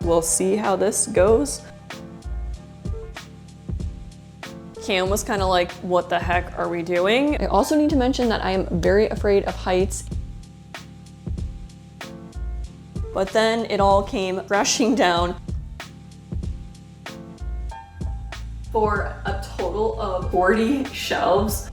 We'll see how this goes. Cam was kind of like, what the heck are we doing? I also need to mention that I am very afraid of heights. But then it all came crashing down for a total of 40 shelves.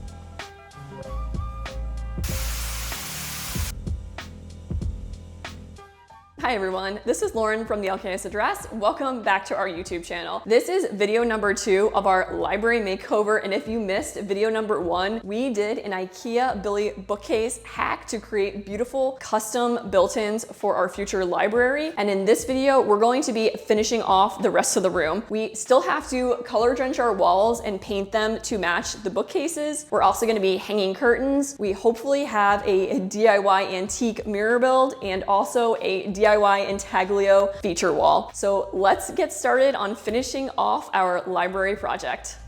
Hi everyone, this is Lauren from the LKS Address. Welcome back to our YouTube channel. This is video number 2 of our library makeover, and if you missed video number 1, we did an IKEA Billy bookcase hack to create beautiful custom built-ins for our future library. And in this video, we're going to be finishing off the rest of the room. We still have to color drench our walls and paint them to match the bookcases. We're also going to be hanging curtains. We hopefully have a DIY antique mirror build and also a DIY Intaglio feature wall. So let's get started on finishing off our library project.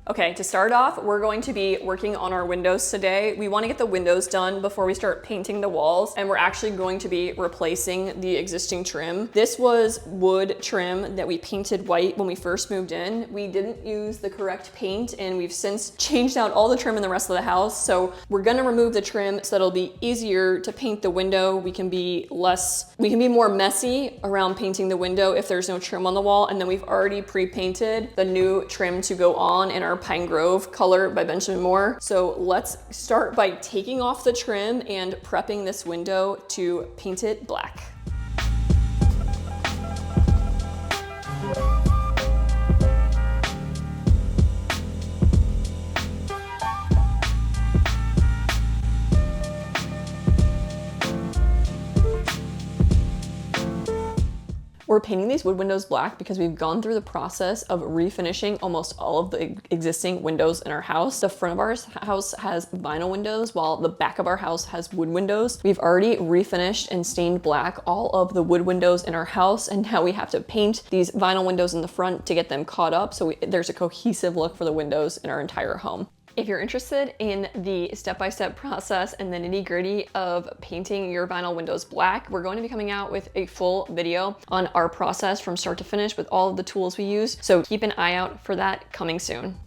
Okay, to start off, we're going to be working on our windows today. We want to get the windows done before we start painting the walls, and we're actually going to be replacing the existing trim. This was wood trim that we painted white when we first moved in. We didn't use the correct paint, and we've since changed out all the trim in the rest of the house. So we're gonna remove the trim so that it'll be easier to paint the window. We can be more messy around painting the window if there's no trim on the wall. And then we've already pre-painted the new trim to go on in our Pine Grove color by Benjamin Moore. So let's start by taking off the trim and prepping this window to paint it black. We're painting these wood windows black because we've gone through the process of refinishing almost all of the existing windows in our house. The front of our house has vinyl windows while the back of our house has wood windows. We've already refinished and stained black all of the wood windows in our house, and now we have to paint these vinyl windows in the front to get them caught up so there's a cohesive look for the windows in our entire home. If you're interested in the step-by-step process and the nitty-gritty of painting your vinyl windows black, we're going to be coming out with a full video on our process from start to finish with all of the tools we use. So keep an eye out for that coming soon.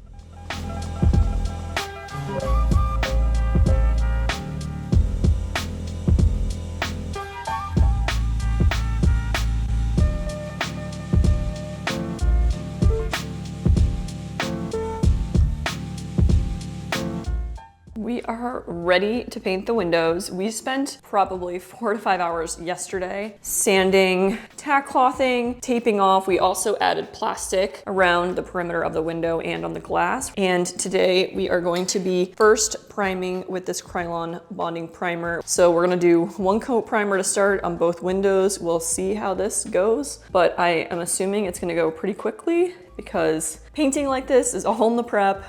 We are ready to paint the windows. We spent probably 4 to 5 hours yesterday sanding, tack clothing, taping off. We also added plastic around the perimeter of the window and on the glass. And today we are going to be first priming with this Krylon bonding primer. So we're gonna do 1 coat primer to start on both windows. We'll see how this goes, but I am assuming it's gonna go pretty quickly because painting like this is all in the prep.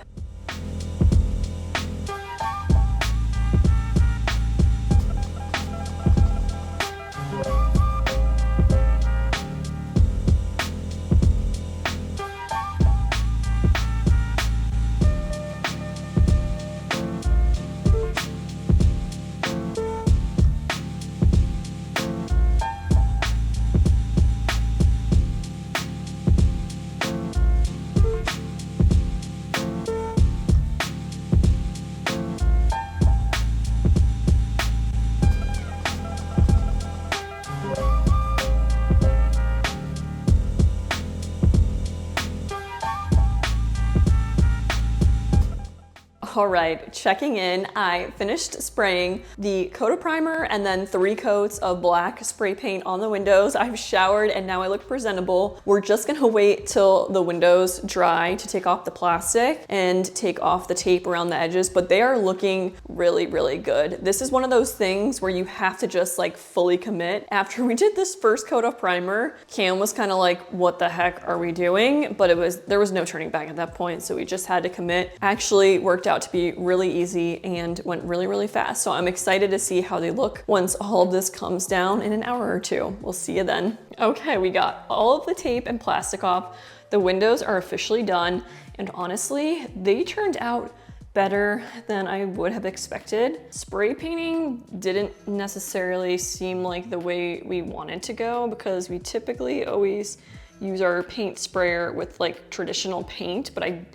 All right, checking in. I finished spraying the coat of primer and then 3 coats of black spray paint on the windows. I've showered and now I look presentable. We're just gonna wait till the windows dry to take off the plastic and take off the tape around the edges, but they are looking really, really good. This is one of those things where you have to just like fully commit. After we did this first coat of primer, Cam was kind of like, what the heck are we doing? But there was no turning back at that point, so we just had to commit. Actually worked out to be really easy and went really, really fast. So I'm excited to see how they look once all of this comes down in an hour or two. We'll see you then. Okay, we got all of the tape and plastic off. The windows are officially done, and honestly, they turned out better than I would have expected. Spray painting didn't necessarily seem like the way we wanted to go because we typically always use our paint sprayer with like traditional paint, but I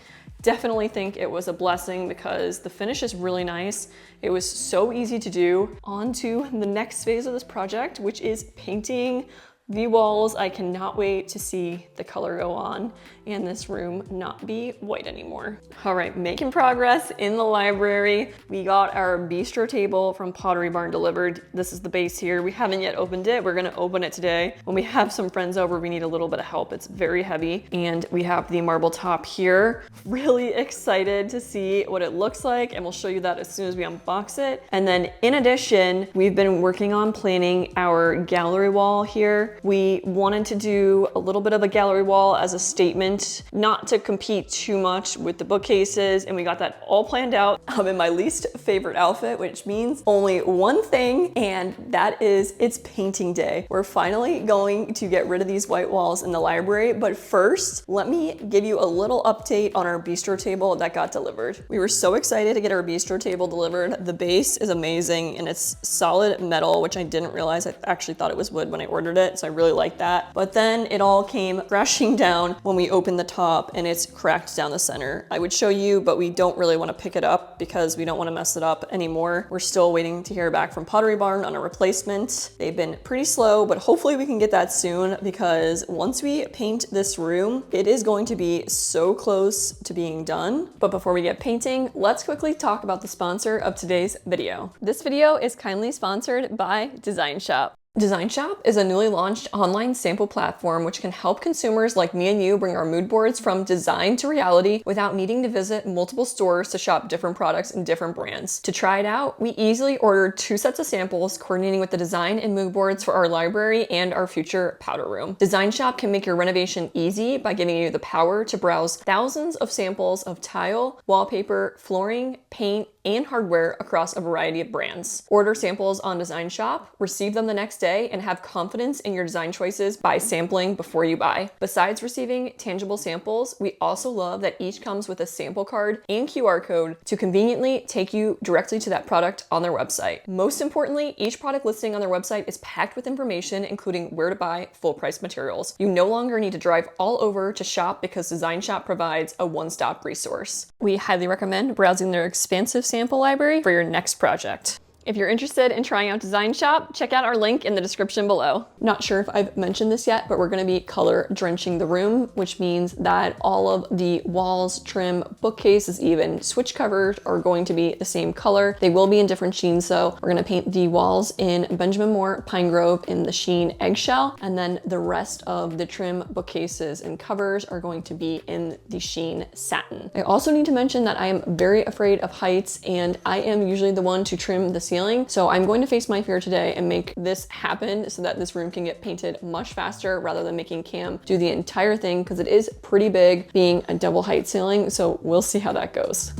definitely think it was a blessing because the finish is really nice. It was so easy to do. On to the next phase of this project, which is painting the walls. I cannot wait to see the color go on and this room not be white anymore. All right, making progress in the library. We got our bistro table from Pottery Barn delivered. This is the base here. We haven't yet opened it. We're gonna open it today. When we have some friends over, we need a little bit of help. It's very heavy. And we have the marble top here. Really excited to see what it looks like, and we'll show you that as soon as we unbox it. And then in addition, we've been working on planning our gallery wall here. We wanted to do a little bit of a gallery wall as a statement, not to compete too much with the bookcases, and we got that all planned out. I'm in my least favorite outfit, which means only one thing, and that is it's painting day. We're finally going to get rid of these white walls in the library, but first, let me give you a little update on our bistro table that got delivered. We were so excited to get our bistro table delivered. The base is amazing, and it's solid metal, which I didn't realize. I actually thought it was wood when I ordered it, so I really like that. But then it all came crashing down when we opened the top, and it's cracked down the center. I would show you, but we don't really want to pick it up because we don't want to mess it up anymore. We're still waiting to hear back from Pottery Barn on a replacement. They've been pretty slow, but hopefully we can get that soon because once we paint this room, it is going to be so close to being done. But before we get painting, let's quickly talk about the sponsor of today's video. This video is kindly sponsored by DesignShop. DesignShop is a newly launched online sample platform which can help consumers like me and you bring our mood boards from design to reality without needing to visit multiple stores to shop different products and different brands. To try it out, we easily ordered 2 sets of samples, coordinating with the design and mood boards for our library and our future powder room. DesignShop can make your renovation easy by giving you the power to browse thousands of samples of tile, wallpaper, flooring, paint, and hardware across a variety of brands. Order samples on DesignShop, receive them the next day, and have confidence in your design choices by sampling before you buy. Besides receiving tangible samples, we also love that each comes with a sample card and QR code to conveniently take you directly to that product on their website. Most importantly, each product listing on their website is packed with information, including where to buy full price materials. You no longer need to drive all over to shop because DesignShop provides a one-stop resource. We highly recommend browsing their expansive sample library for your next project. If you're interested in trying out DesignShop, check out our link in the description below. Not sure if I've mentioned this yet, but we're gonna be color drenching the room, which means that all of the walls, trim, bookcases, even switch covers are going to be the same color. They will be in different sheens though. We're gonna paint the walls in Benjamin Moore Pine Grove in the sheen eggshell, and then the rest of the trim, bookcases, and covers are going to be in the sheen satin. I also need to mention that I am very afraid of heights, and I am usually the one to trim the ceiling. So I'm going to face my fear today and make this happen so that this room can get painted much faster rather than making Cam do the entire thing because it is pretty big being a double height ceiling. So we'll see how that goes.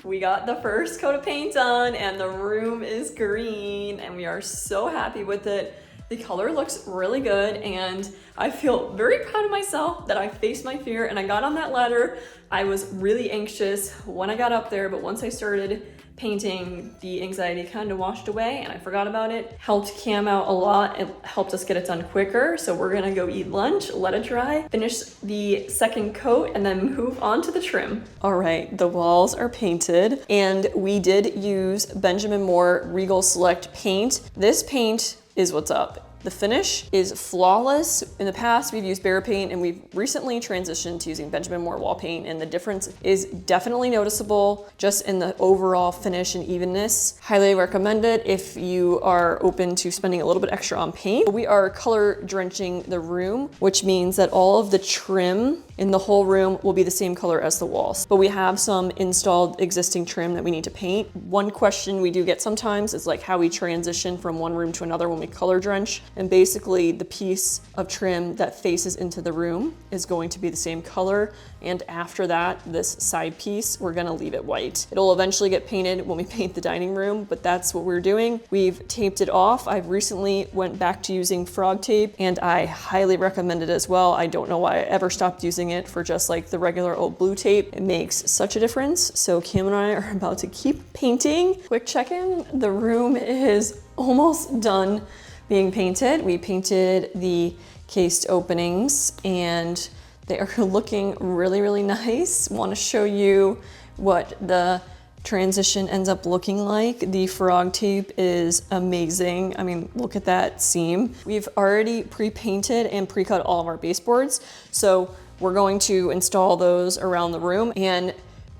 We got the first coat of paint on and the room is green and we are so happy with it. The color looks really good and I feel very proud of myself that I faced my fear and I got on that ladder. I was really anxious when I got up there, but once I started painting, the anxiety kind of washed away and I forgot about it. Helped Cam out a lot. It helped us get it done quicker. So we're gonna go eat lunch, let it dry, finish the second coat, and then move on to the trim. All right, the walls are painted and we did use Benjamin Moore Regal Select paint. This paint is what's up. The finish is flawless. In the past, we've used Behr paint, and we've recently transitioned to using Benjamin Moore wall paint, and the difference is definitely noticeable just in the overall finish and evenness. Highly recommend it if you are open to spending a little bit extra on paint. We are color drenching the room, which means that all of the trim in the whole room will be the same color as the walls. But we have some installed existing trim that we need to paint. One question we do get sometimes is like how we transition from one room to another when we color drench. And basically the piece of trim that faces into the room is going to be the same color. And after that, this side piece, we're gonna leave it white. It'll eventually get painted when we paint the dining room, but that's what we're doing. We've taped it off. I've recently went back to using frog tape, and I highly recommend it as well. I don't know why I ever stopped using it for just like the regular old blue tape. It makes such a difference. So Cam and I are about to keep painting. Quick check-in, the room is almost done being painted. We painted the cased openings and they are looking really, really nice. Want to show you what the transition ends up looking like. The frog tape is amazing. I mean, look at that seam. We've already pre-painted and pre-cut all of our baseboards. So we're going to install those around the room and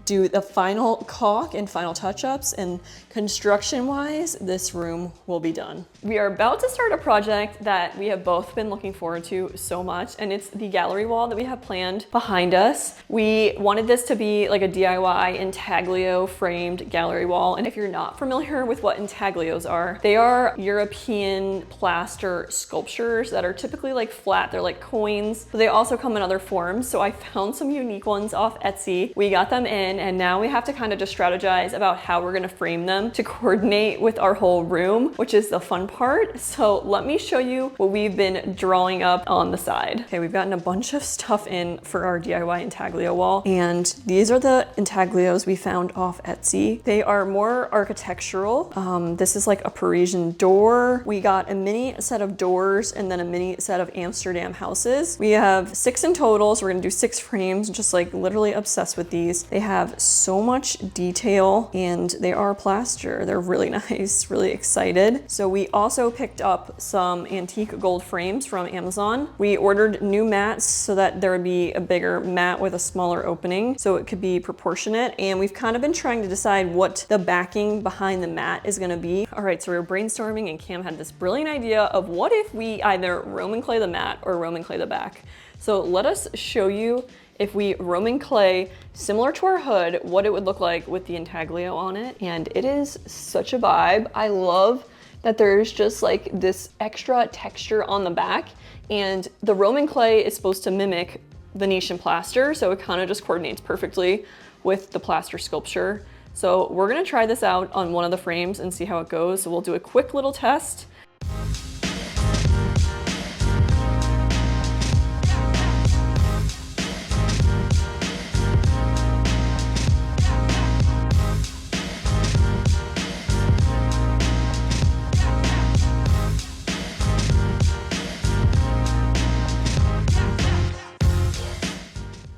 do the final caulk and final touch-ups, and construction-wise, this room will be done. We are about to start a project that we have both been looking forward to so much, and it's the gallery wall that we have planned behind us. We wanted this to be like a DIY intaglio framed gallery wall, and if you're not familiar with what intaglios are, they are European plaster sculptures that are typically like flat. They're like coins, but they also come in other forms. So I found some unique ones off Etsy. We got them in, and now we have to kind of just strategize about how we're gonna frame them to coordinate with our whole room, which is the fun part. So let me show you what we've been drawing up on the side. Okay, we've gotten a bunch of stuff in for our DIY intaglio wall, and these are the intaglios we found off Etsy. They are more architectural. This is like a Parisian door. We got a mini set of doors and then a mini set of Amsterdam houses. We have 6 in total, so we're gonna do 6 frames, just like literally obsessed with these. They have so much detail and they are plaster. They're really nice, really excited. So we also picked up some antique gold frames from Amazon. We ordered new mats so that there would be a bigger mat with a smaller opening so it could be proportionate. And we've kind of been trying to decide what the backing behind the mat is gonna be. All right, so we were brainstorming and Cam had this brilliant idea of what if we either Roman clay the mat or Roman clay the back. So let us show you if we Roman clay, similar to our hood, what it would look like with the intaglio on it. And it is such a vibe. I love that there's just like this extra texture on the back, and the Roman clay is supposed to mimic Venetian plaster, so it kind of just coordinates perfectly with the plaster sculpture. So we're gonna try this out on one of the frames and see how it goes. So we'll do a quick little test.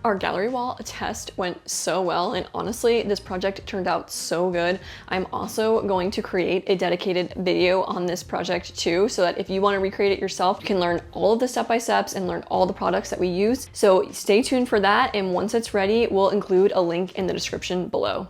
Our gallery wall test went so well, and honestly, this project turned out so good. I'm also going to create a dedicated video on this project too, so that if you want to recreate it yourself, you can learn all of the step-by-steps and learn all the products that we use. So stay tuned for that, and once it's ready, we'll include a link in the description below.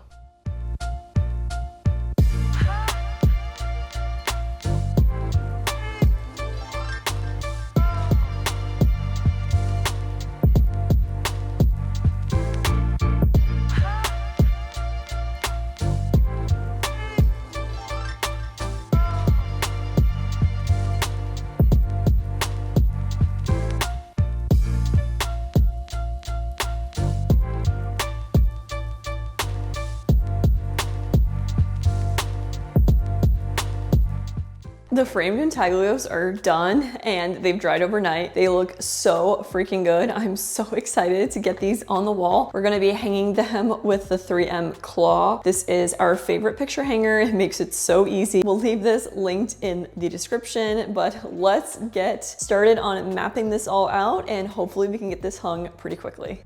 The framed intaglios are done and they've dried overnight. They look so freaking good. I'm so excited to get these on the wall. We're gonna be hanging them with the 3M claw. This is our favorite picture hanger. It makes it so easy. We'll leave this linked in the description, but let's get started on mapping this all out, and hopefully we can get this hung pretty quickly.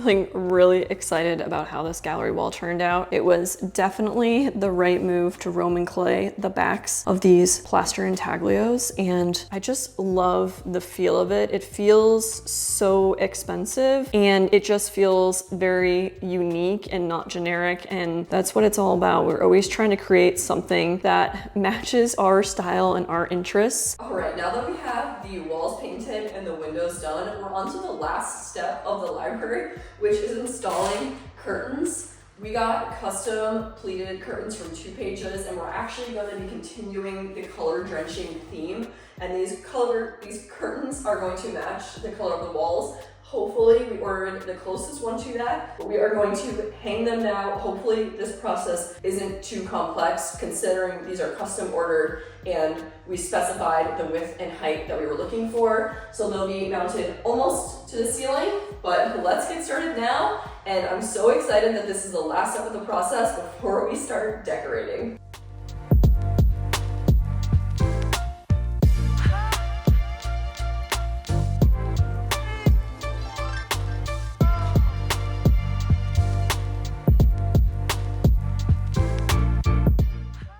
feeling really excited about how this gallery wall turned out. It was definitely the right move to Roman clay the backs of these plaster intaglios, and I just love the feel of it. It feels so expensive and it just feels very unique and not generic, and that's what it's all about. We're always trying to create something that matches our style and our interests. All right, now that we have the walls painted and the windows done, we're on to the last step of the library, which is installing curtains. We got custom pleated curtains from 2 Pages, and we're actually going to be continuing the color drenching theme. And these curtains are going to match the color of the walls. Hopefully, we ordered the closest one to that, but we are going to hang them now. Hopefully, this process isn't too complex considering these are custom ordered and we specified the width and height that we were looking for. So they'll be mounted almost to the ceiling, but let's get started now. And I'm so excited that this is the last step of the process before we start decorating.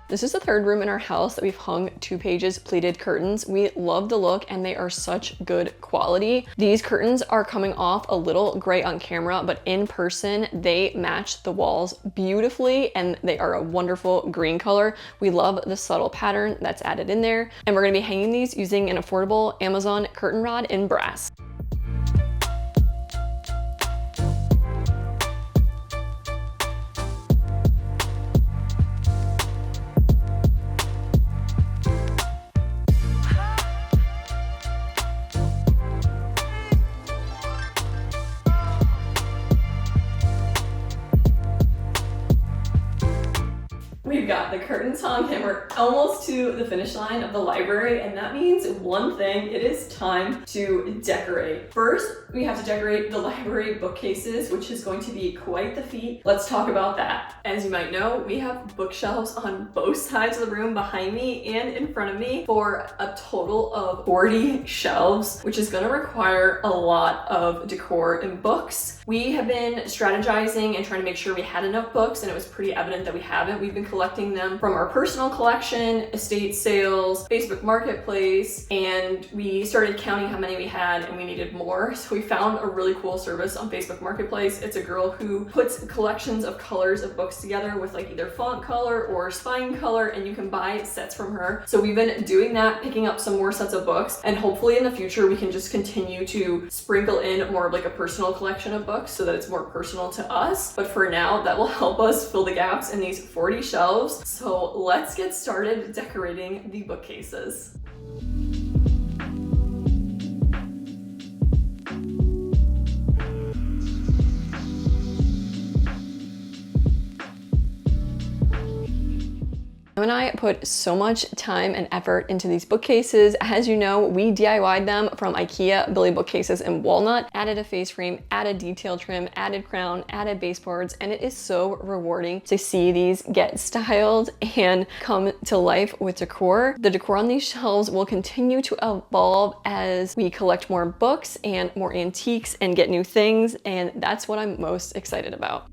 This is the 3rd room in our house that we've hung 2 Pages pleated curtains. We love the look and they are such good quality. These curtains are coming off a little gray on camera, but in person they match the walls beautifully and they are a wonderful green color. We love the subtle pattern that's added in there, and we're gonna be hanging these using an affordable Amazon curtain rod in brass. We've got the curtains hung and we're almost to the finish line of the library, and that means one thing: it is time to decorate. First, we have to decorate the library bookcases, which is going to be quite the feat. Let's talk about that. As you might know, we have bookshelves on both sides of the room, behind me and in front of me, for a total of 40 shelves, which is gonna require a lot of decor and books. We have been strategizing and trying to make sure we had enough books, and it was pretty evident that we haven't. We've been collecting them from our personal collection, estate sales, Facebook Marketplace, and we started counting how many we had and we needed more. So we found a really cool service on Facebook Marketplace. It's a girl who puts collections of colors of books together with like either font color or spine color, and you can buy sets from her. So we've been doing that, picking up some more sets of books, and hopefully in the future we can just continue to sprinkle in more of like a personal collection of books so that it's more personal to us. But for now, that will help us fill the gaps in these 40 shelves. So let's get started decorating the bookcases. And I put so much time and effort into these bookcases. As you know, we DIY'd them from IKEA Billy bookcases in walnut, added a face frame, added detail trim, added crown, added baseboards, and it is so rewarding to see these get styled and come to life with decor. The decor on these shelves will continue to evolve as we collect more books and more antiques and get new things, and that's what I'm most excited about.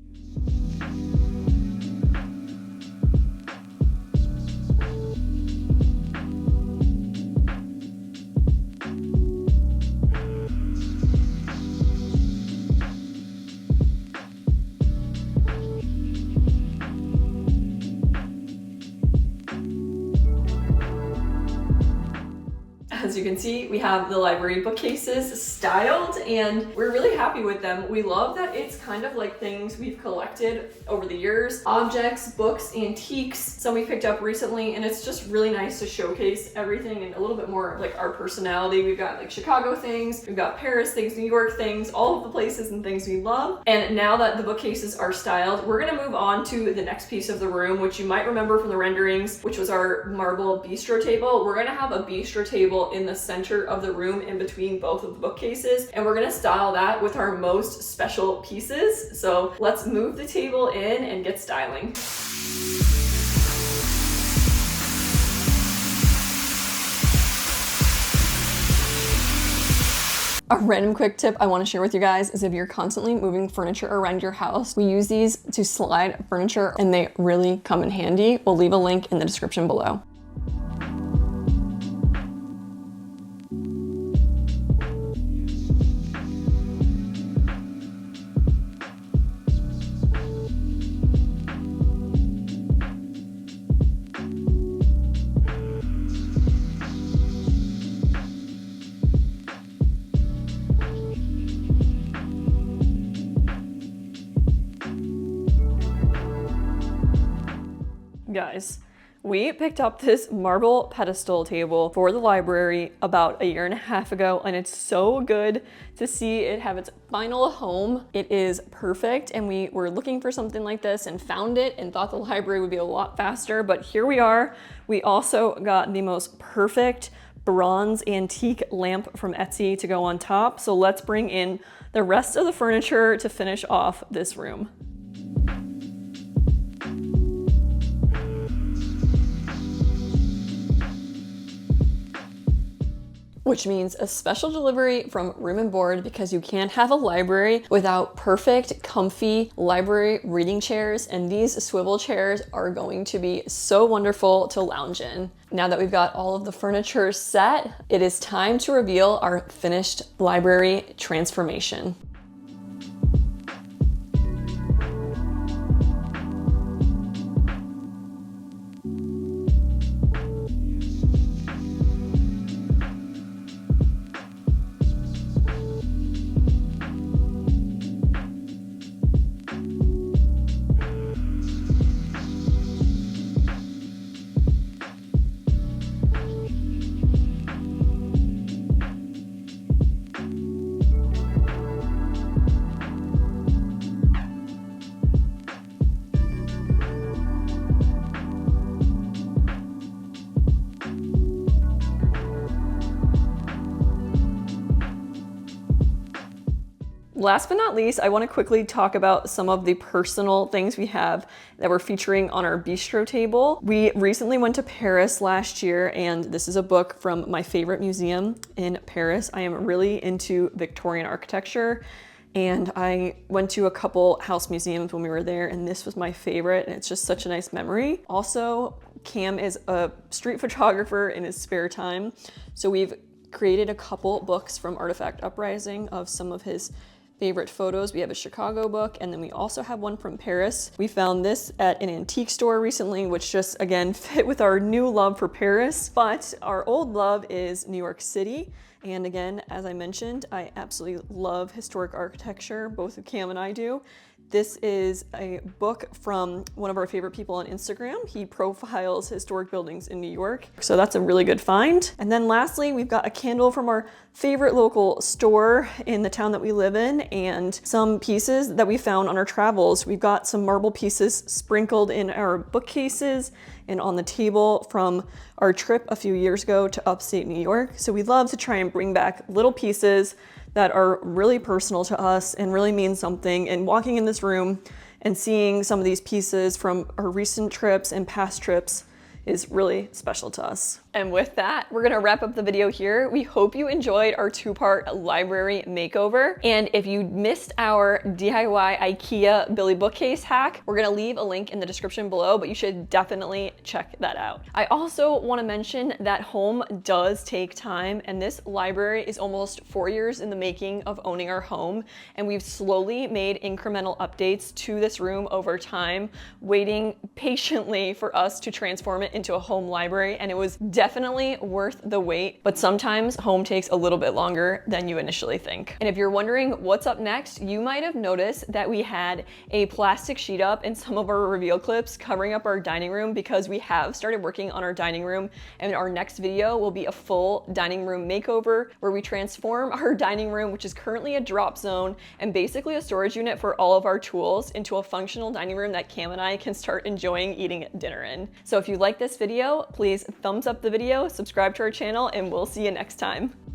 As you can see, we have the library bookcases styled and we're really happy with them. We love that it's kind of like things we've collected over the years, objects, books, antiques, some we picked up recently, and it's just really nice to showcase everything and a little bit more of like our personality. We've got like Chicago things, we've got Paris things, New York things, all of the places and things we love. And now that the bookcases are styled, we're gonna move on to the next piece of the room, which you might remember from the renderings, which was our marble bistro table. We're gonna have a bistro table in the center of the room in between both of the bookcases, and we're gonna style that with our most special pieces. So let's move the table in and get styling. A random quick tip I want to share with you guys is if you're constantly moving furniture around your house, we use these to slide furniture and they really come in handy. We'll leave a link in the description below. Guys, we picked up this marble pedestal table for the library about a year and a half ago, and it's so good to see it have its final home. It is perfect, and we were looking for something like this and found it and thought the library would be a lot faster, but here we are. We also got the most perfect bronze antique lamp from Etsy to go on top. So let's bring in the rest of the furniture to finish off this room. Which means a special delivery from Room and Board, because you can't have a library without perfect, comfy library reading chairs, and these swivel chairs are going to be so wonderful to lounge in. Now that we've got all of the furniture set, it is time to reveal our finished library transformation. Last but not least, I want to quickly talk about some of the personal things we have that we're featuring on our bistro table. We recently went to Paris last year, and this is a book from my favorite museum in Paris. I am really into Victorian architecture, and I went to a couple house museums when we were there, and this was my favorite, and it's just such a nice memory. Also, Cam is a street photographer in his spare time, so we've created a couple books from Artifact Uprising of some of his favorite photos. We have a Chicago book, and then we also have one from Paris. We found this at an antique store recently, which just again fit with our new love for Paris, but our old love is New York City. And again, as I mentioned, I absolutely love historic architecture. Both Cam and I do. This is a book from one of our favorite people on Instagram. He profiles historic buildings in New York, so that's a really good find. And then lastly, we've got a candle from our favorite local store in the town that we live in, and some pieces that we found on our travels. We've got some marble pieces sprinkled in our bookcases and on the table from our trip a few years ago to upstate New York. So we love to try and bring back little pieces that are really personal to us and really mean something. And walking in this room and seeing some of these pieces from our recent trips and past trips is really special to us. And with that, we're gonna wrap up the video here. We hope you enjoyed our two-part library makeover. And if you missed our DIY IKEA Billy bookcase hack, we're gonna leave a link in the description below, but you should definitely check that out. I also wanna mention that home does take time, and this library is almost 4 years in the making of owning our home. And we've slowly made incremental updates to this room over time, waiting patiently for us to transform it into a home library. And it was definitely worth the wait, but sometimes home takes a little bit longer than you initially think. And if you're wondering what's up next, you might have noticed that we had a plastic sheet up in some of our reveal clips covering up our dining room, because we have started working on our dining room, and our next video will be a full dining room makeover where we transform our dining room, which is currently a drop zone and basically a storage unit for all of our tools, into a functional dining room that Cam and I can start enjoying eating dinner in. So if you like this video, please thumbs up the video, subscribe to our channel, and we'll see you next time.